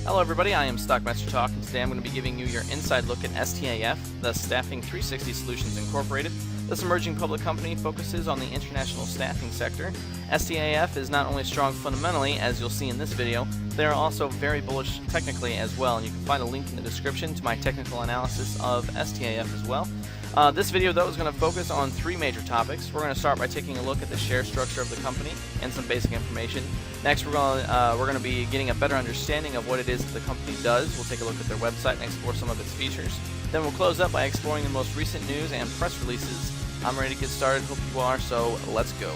Hello everybody, I am Stockmaster Talk, and today I'm going to be giving you your inside look at STAF, the Staffing 360 Solutions Incorporated. This emerging public company focuses on the international staffing sector. STAF is not only strong fundamentally, as you'll see in this video, they are also very bullish technically as well, and you can find a link in the description to my technical analysis of STAF as well. This video though is going to focus on three major topics. We're going to start by taking a look at the share structure of the company and some basic information. Next we're going to be getting a better understanding of what it is that the company does. We'll take a look at their website and explore some of its features. Then we'll close up by exploring the most recent news and press releases. I'm ready to get started, hope you are, so let's go.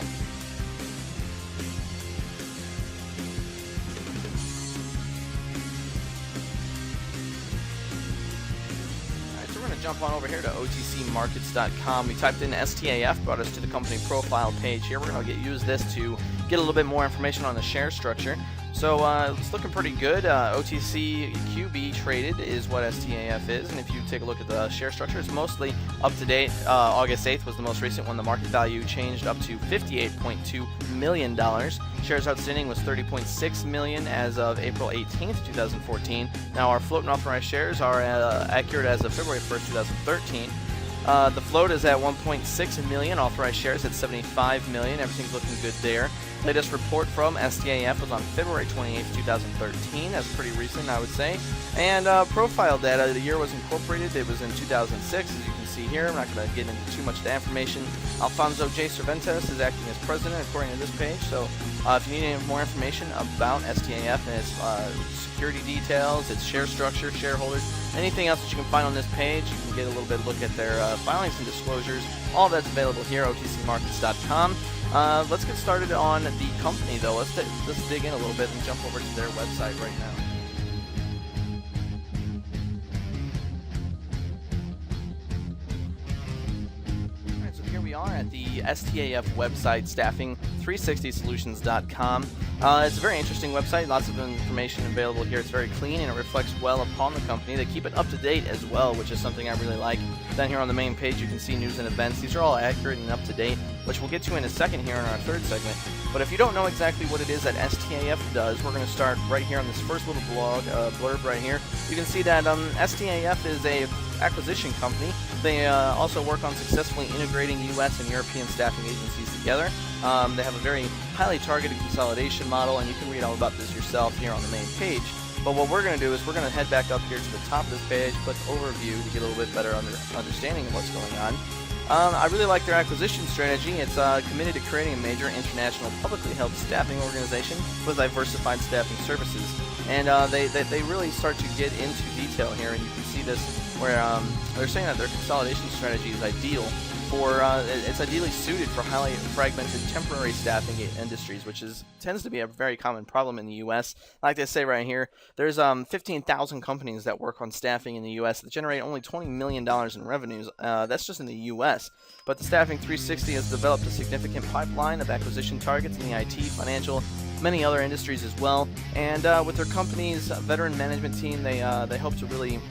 Jump on over here to OTCmarkets.com. We typed in STAF, brought us to the company profile page here. We're going to use this to get a little bit more information on the share structure. So it's looking pretty good. OTCQB traded is what STAF is, and if you take a look at the share structure, it's mostly up to date. August 8th was the most recent one. The market value changed up to $58.2 million. Shares outstanding was 30.6 million as of April 18th, 2014. Now our float and authorized shares are accurate as of February 1st, 2013. The float is at 1.6 million, authorized shares at 75 million. Everything's looking good there. Latest report from STAF was on February 28th, 2013. That's pretty recent, I would say. And profile data, the year was incorporated. It was in 2006, as you can see here. I'm not going to get into too much of the information. Alfonso J. Cervantes is acting as president, according to this page. So if you need any more information about STAF and its security details, its share structure, shareholders, anything else that you can find on this page, you can get a little bit of a look at their filings and disclosures. All that's available here, OTCmarkets.com. Let's get started on the company, though. Let's dig in a little bit and jump over to their website right now. Alright, so here we are at the STAF website, staffing360solutions.com. It's a very interesting website, lots of information available here. It's very clean and it reflects well upon the company. They keep it up to date as well, which is something I really like. Down here on the main page you can see news and events. These are all accurate and up to date, which we'll get to in a second here in our third segment. But if you don't know exactly what it is that STAF does, we're going to start right here on this first little blurb right here. You can see that STAF is a acquisition company. They also work on successfully integrating U.S. and European staffing agencies together. They have a very highly targeted consolidation model, and you can read all about this yourself here on the main page. But what we're going to do is we're going to head back up here to the top of this page, click overview to get a little bit better understanding of what's going on. I really like their acquisition strategy. It's committed to creating a major international publicly held staffing organization with diversified staffing services. And they really start to get into detail here, and you can see this where they're saying that their consolidation strategy is ideal for, it's ideally suited for highly fragmented temporary staffing industries, which tends to be a very common problem in the U.S. Like they say right here, there's 15,000 companies that work on staffing in the U.S. that generate only $20 million in revenues. That's just in the U.S. But the Staffing 360 has developed a significant pipeline of acquisition targets in the IT, financial, many other industries as well. And with their company's veteran management team, they hope to really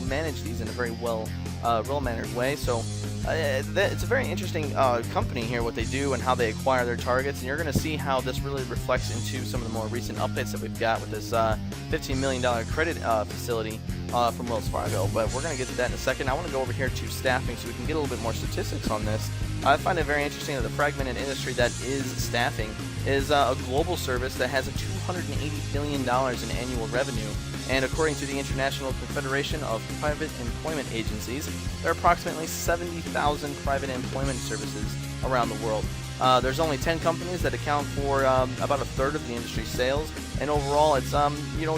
manage these in a very well-mannered way. So it's a very interesting company here, what they do and how they acquire their targets, and you're going to see how this really reflects into some of the more recent updates that we've got with this $15 million credit facility from Wells Fargo. But we're going to get to that in a second. I want to go over here to staffing so we can get a little bit more statistics on this. I find it very interesting that the fragmented industry that is staffing is a global service that has $280 billion in annual revenue. And according to the International Confederation of Private Employment Agencies, there are approximately 70,000 private employment services around the world. There's only 10 companies that account for about a third of the industry sales, and overall, it's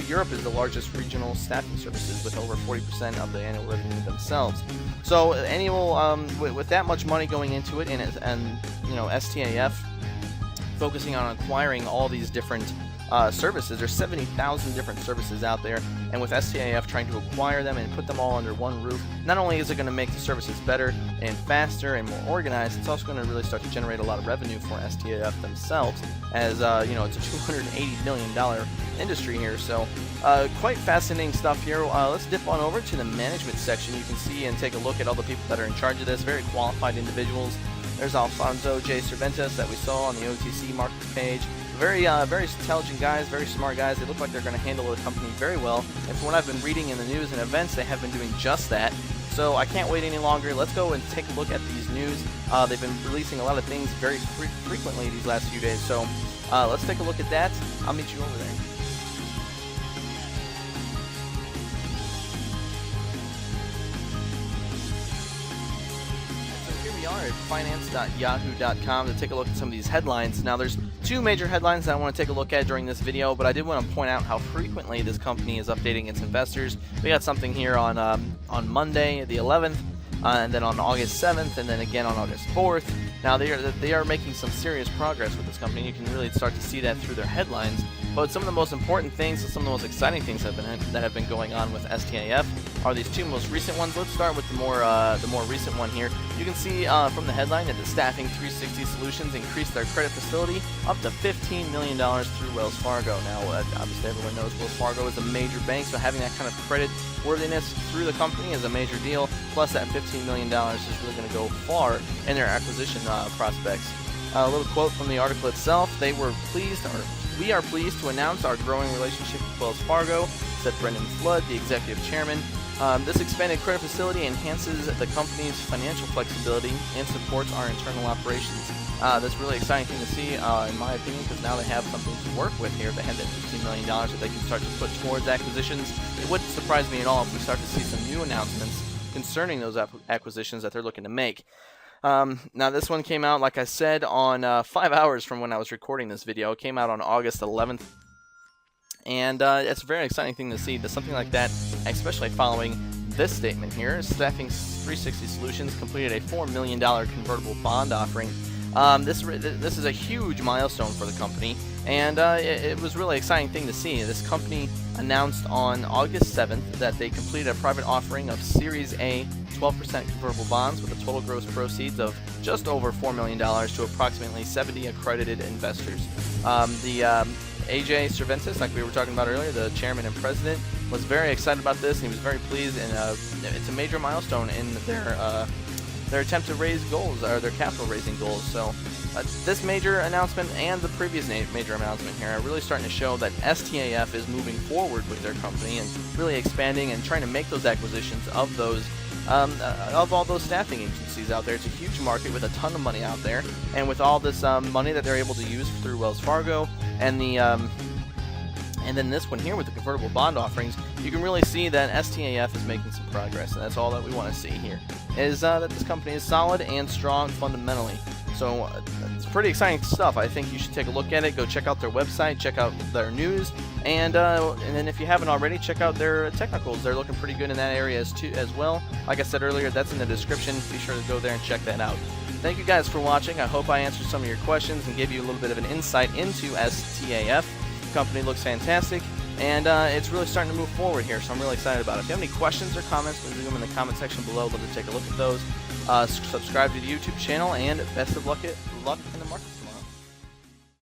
Europe is the largest regional staffing services with over 40% of the annual revenue themselves. So with that much money going into it, and STAF focusing on acquiring all these different services. There's 70,000 different services out there, and with STAF trying to acquire them and put them all under one roof, not only is it going to make the services better and faster and more organized, it's also going to really start to generate a lot of revenue for STAF themselves, as it's a $280 million industry here. So quite fascinating stuff here. Let's dip on over to the management section. You can see and take a look at all the people that are in charge of this. Very qualified individuals. There's Alfonso J. Cervantes that we saw on the OTC markets page. Very intelligent guys, very smart guys. They look like they're going to handle the company very well. And from what I've been reading in the news and events, they have been doing just that. So I can't wait any longer. Let's go and take a look at these news. They've been releasing a lot of things very frequently these last few days. So let's take a look at that. I'll meet you over there. At finance.yahoo.com to take a look at some of these headlines. Now there's two major headlines that I want to take a look at during this video, but I did want to point out how frequently this company is updating its investors. We got something here on Monday the 11th, and then on August 7th, and then again on August 4th. Now they are making some serious progress with this company. You can really start to see that through their headlines. But some of the most important things, some of the most exciting things that have been going on with STAF are these two most recent ones. Let's start with the more recent one here. You can see from the headline that the Staffing 360 Solutions increased their credit facility up to $15 million through Wells Fargo. Now, obviously everyone knows Wells Fargo is a major bank, so having that kind of credit worthiness through the company is a major deal. Plus, that $15 million is really going to go far in their acquisition prospects. A little quote from the article itself: "We are pleased to announce our growing relationship with Wells Fargo," said Brendan Flood, the executive chairman. This expanded credit facility enhances the company's financial flexibility and supports our internal operations. That's a really exciting thing to see, in my opinion, because now they have something to work with here. They have that $15 million that they can start to put towards acquisitions. It wouldn't surprise me at all if we start to see some new announcements concerning those acquisitions that they're looking to make. Now this one came out, like I said, on 5 hours from when I was recording this video. It came out on August 11th. And it's a very exciting thing to see that something like that, especially following this statement here: Staffing 360 Solutions completed a $4 million convertible bond offering. This is a huge milestone for the company, and it was a really exciting thing to see. This company announced on August 7th that they completed a private offering of Series A 12% convertible bonds with a total gross proceeds of just over $4 million to approximately 70 accredited investors. AJ Cervantes, like we were talking about earlier, the chairman and president, was very excited about this, and he was very pleased, and it's a major milestone in their attempt to raise goals, or their capital raising goals. So this major announcement and the previous major announcement here are really starting to show that STAF is moving forward with their company and really expanding and trying to make those acquisitions of those of all those staffing agencies out there. It's a huge market with a ton of money out there, and with all this money that they're able to use through Wells Fargo and and then this one here with the convertible bond offerings, you can really see that STAF is making some progress, and that's all that we want to see here, is that this company is solid and strong fundamentally. So it's pretty exciting stuff. I think you should take a look at it. Go check out their website, check out their news, and then if you haven't already, check out their technicals. They're looking pretty good in that area as well. Like I said earlier, that's in the description. Be sure to go there and check that out. Thank you guys for watching. I hope I answered some of your questions and gave you a little bit of an insight into STAF. The company looks fantastic, and it's really starting to move forward here, so I'm really excited about it. If you have any questions or comments, leave them in the comment section below. Love to take a look at those. Subscribe to the YouTube channel, and best of luck in the marketplace.